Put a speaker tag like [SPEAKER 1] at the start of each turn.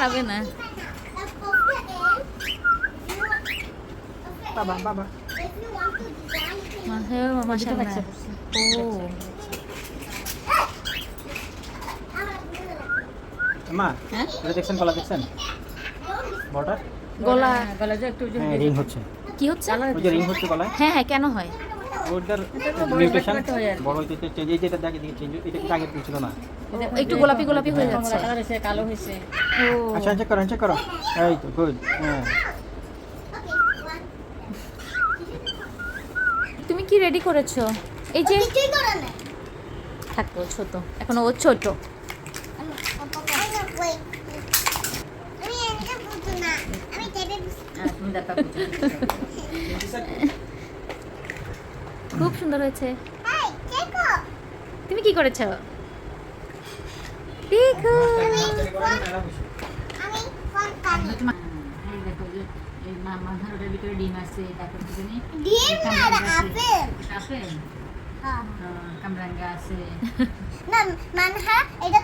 [SPEAKER 1] নাড়াবে না।
[SPEAKER 2] বাবা বাবা
[SPEAKER 1] মাশাআল্লাহ। ও
[SPEAKER 2] মা
[SPEAKER 1] হ্যাঁ
[SPEAKER 2] এটা দেখছেন কলা দেখছেন বড়টা
[SPEAKER 1] গলা
[SPEAKER 3] গলা যে একটু
[SPEAKER 2] হ্যাঁ রিং হচ্ছে
[SPEAKER 1] কি হচ্ছে?
[SPEAKER 2] ওই যে রিং হচ্ছে গলায়
[SPEAKER 1] হ্যাঁ হ্যাঁ, কেন হয়?
[SPEAKER 2] ওটার
[SPEAKER 3] বড়
[SPEAKER 2] মিউটেশন
[SPEAKER 3] একটা হয় আর কি।
[SPEAKER 2] বড় হইতে চেঞ্জ এই যেটা দেখে দিকে চেঞ্জ এটা কিন্তু আগে ছিল না
[SPEAKER 1] একটু গোলাপি গোলাপি হয়ে যাচ্ছে।
[SPEAKER 3] কালার হয়েছে, কালো হয়েছে।
[SPEAKER 1] ও
[SPEAKER 2] আচ্ছা চেক করো এই তো গুড হ্যাঁ
[SPEAKER 1] তুমি কি রেডি করেছো? এই যে থাকো ছোট, এখন ও ছোট।
[SPEAKER 3] তুমি দেখা
[SPEAKER 1] খুব সুন্দর হয়েছে। তুমি কি করেছো? দেখো
[SPEAKER 3] দেখো যে এই মাথার ওটার ভিতরে ডিম আছে, তারপর কি জানি আপেল, কামরাঙ্গা আছে।
[SPEAKER 4] না মানহা এটা